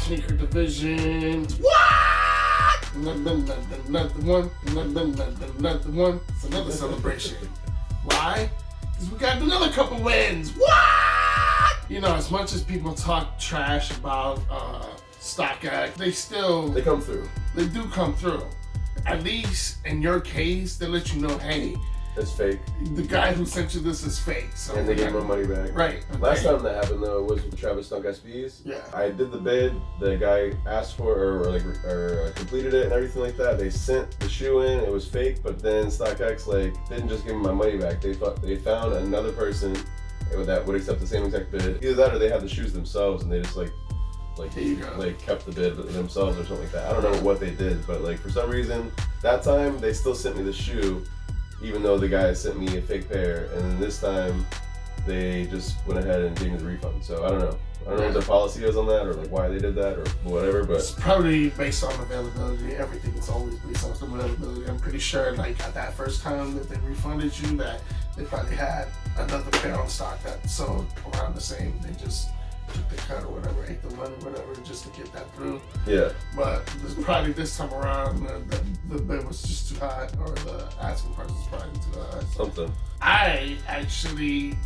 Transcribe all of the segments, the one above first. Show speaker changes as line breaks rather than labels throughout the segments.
sneaker division. What? Another one. It's another celebration. Why? Because we got another couple wins. What? You know, as much as people talk trash about StockX, they come through. They do come through. At least in your case, they let you know, hey,
it's fake.
The guy who sent you this is fake. So
and they gave my money back.
Right. Okay.
Last time that happened though was with Travis Dunk SBs.
Yeah.
I did the bid. The guy asked for or completed it and everything like that. They sent the shoe in. It was fake, but then StockX didn't just give me my money back. They found another person that would accept the same exact bid. Either that or they had the shoes themselves and they just kept the bid themselves or something like that. I don't know what they did, but for some reason that time they still sent me the shoe, even though the guy sent me a fake pair, and then this time they just went ahead and gave me the refund. So I don't know. I don't know what their policy is on that or why they did that or whatever, but
it's probably based on availability. Everything is always based on some availability. I'm pretty sure at that first time that they refunded you that they probably had another pair on stock that sold around the same. They just took the cut or whatever, ate the money, whatever, just to get that through.
Yeah.
But probably this time around, the bid was just too high, or the asking price was probably too high.
Something.
I actually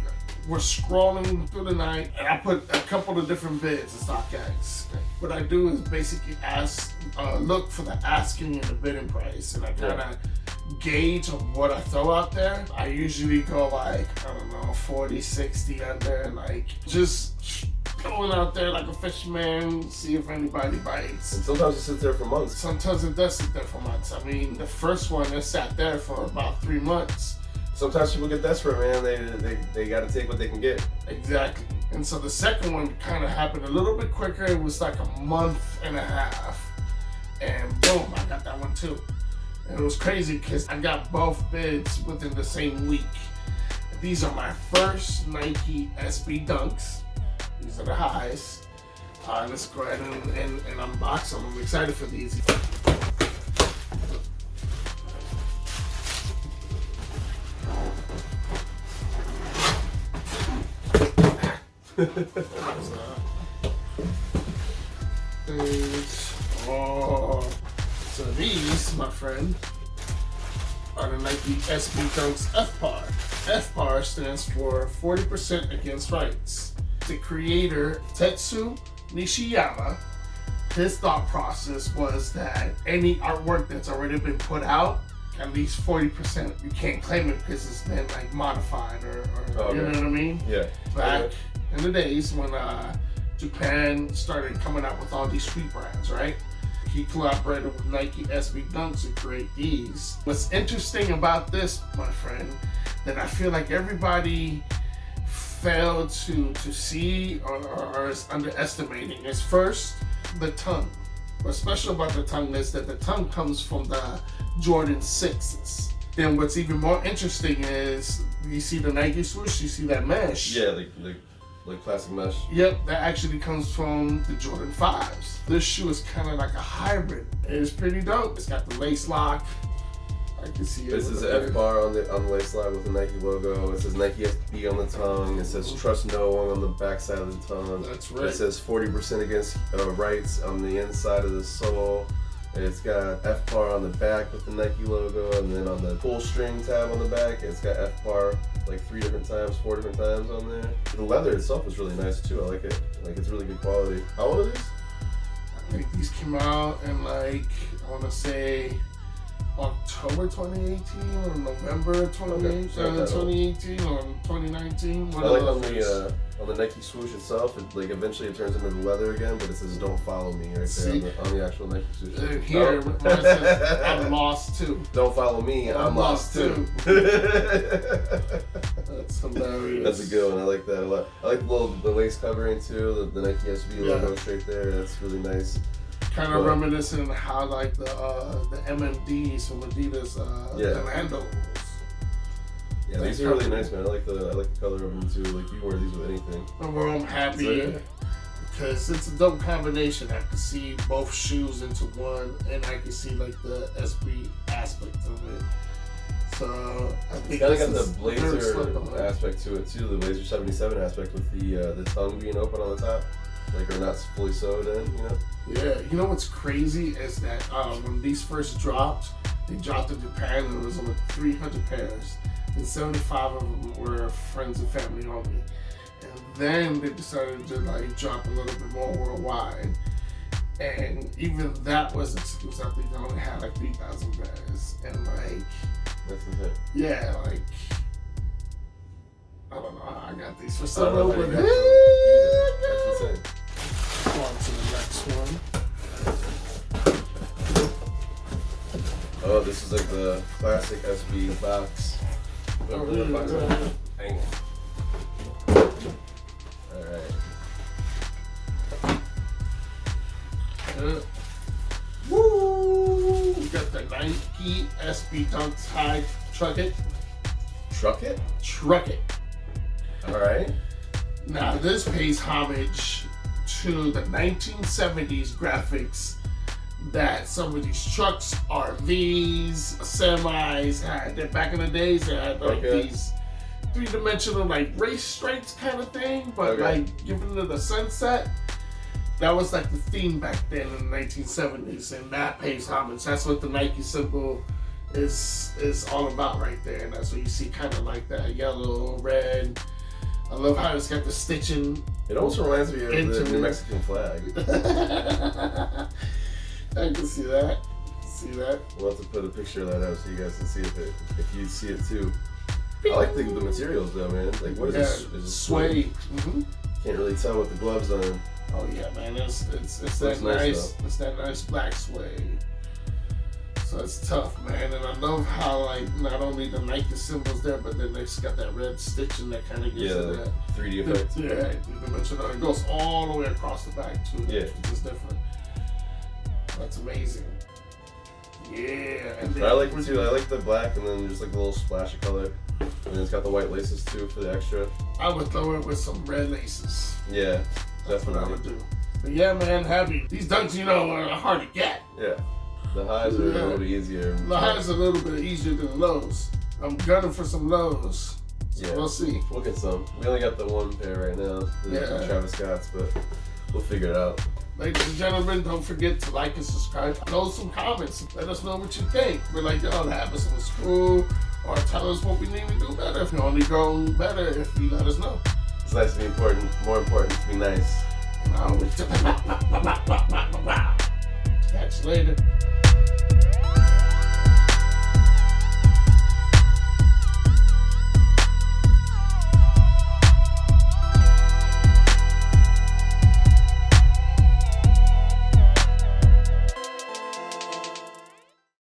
was scrolling through the night, and I put a couple of different bids in StockX. What I do is basically look for the asking and the bidding price, and I kind of gauge on what I throw out there. I usually go 40, 60 under, just going out there like a fisherman, see if anybody bites.
And sometimes it sits there for months.
Sometimes it does sit there for months. I mean, the first one, it sat there for about 3 months.
Sometimes people get desperate, man. They got to take what they can get.
Exactly. And so the second one kind of happened a little bit quicker. It was like a month and a half. And boom, I got that one too. And it was crazy because I got both bids within the same week. These are my first Nike SB Dunks. These are the highs. Let's go ahead and unbox them. I'm excited for these. So these, my friend, are the Nike SB Dunks FPAR. FPAR stands for 40% Against Rights. The creator, Tetsu Nishiyama, his thought process was that any artwork that's already been put out, at least 40%, you can't claim it because it's been modified or you know what I mean?
Yeah.
Back in the days when Japan started coming out with all these street brands, right? He collaborated with Nike SB Dunks to create these. What's interesting about this, my friend, that I feel like everybody failed to see or is underestimating is first, the tongue. What's special about the tongue is that the tongue comes from the Jordan 6s. Then what's even more interesting is you see the Nike swoosh, you see that mesh.
Yeah, like plastic mesh.
Yep, that actually comes from the Jordan 5s. This shoe is kind of like a hybrid. It's pretty dope. It's got the lace lock. I can see it.
This is an FPAR on the lace line with the Nike logo. It says Nike SB on the tongue. It says Trust No One on the back side of the tongue.
That's right.
It says 40% Against Rights on the inside of the sole. It's got FPAR on the back with the Nike logo, and then on the pull string tab on the back, it's got FPAR 4 different times on there. The leather itself is really nice too. I like it. It's really good quality. How old are these?
I think these came out in I want to say October 2018 or November 2018 or 2019.
I like on the Nike swoosh itself, eventually it turns into the leather again, but it says "Don't follow me" right there on the actual Nike swoosh.
Here, when it says "I'm lost too."
Don't follow me, I'm lost too.
That's hilarious.
That's a good one. I like that a lot. I like the lace covering too. The Nike SB logo straight there. That's really nice.
Kind of reminiscent of how the MMDs from Adidas, the Landos.
Yeah, these are really nice, man. I like the color of them too. You can wear these with anything.
Overall, I'm happy because it's a dope combination. I can see both shoes into one, and I can see the SB aspect of it. So I think
it's kind of got the blazer aspect to it too. The Blazer 77 aspect with the tongue being open on the top. like are not fully sewed in, you know?
Yeah, you know what's crazy is that when these first dropped, they dropped in Japan and there was over 300 pairs, and 75 of them were friends and family only. And then they decided to like drop a little bit more worldwide, and even that was exclusive. I think they only had like 3,000 pairs, and like
That's insane.
yeah, like I don't know how I got these for
I
some
don't know how
reason.
you got some either. That's insane.
On to the next one.
Oh, this is like the classic SB box.
Oh, really?
Hang on. Alright.
Woo! We got the Nike SB Dunks High Truck It.
Truck it?
Truck It.
Alright.
Now, this pays homage to the 1970s graphics that some of these trucks, RVs, semis had. That back in the days, they had like these three-dimensional like race stripes kind of thing, but like giving it a sunset. That was like the theme back then in the 1970s, and that pays homage. That's what the Nike symbol is all about right there, and that's what you see, kind of like that yellow, red. I love how it's got the stitching.
It almost reminds me of the New Mexican flag.
I can see that. See that?
We'll have to put a picture of that out so you guys can see if you see it too. I like the materials though, man. Like, what is this? Is it
suede? Mm-hmm.
Can't really tell with the gloves on.
Oh yeah, man. It's that nice. It's that nice black suede. So it's tough, man. And I love how like not only the Nike symbols there, but then it's got that red stitching that kind of gives it that
3D effect.
Yeah, three-dimensional. It goes all the way across the back too.
Yeah,
which is different. That's amazing. Yeah, and then
I like it too. I like the black and then just like the little splash of color. And it's got the white laces too for the extra.
I would throw it with some red laces.
Yeah,
That's
definitely.
what I would do. But yeah, man, happy. These dunks, you know, are hard to get.
Yeah, the highs are a little bit easier.
The highs are a little bit easier than the lows. I'm gunning for some lows. So we'll see.
We'll get some. We only got the one pair right now. The Travis Scott's, but we'll figure it out.
Ladies and gentlemen, don't forget to like and subscribe. Throw some comments. Let us know what you think. We're like, yo, that happens in school. Or tell us what we need to do better. If you only go better if you let us know.
It's nice to be important. More important to be nice.
Catch you later.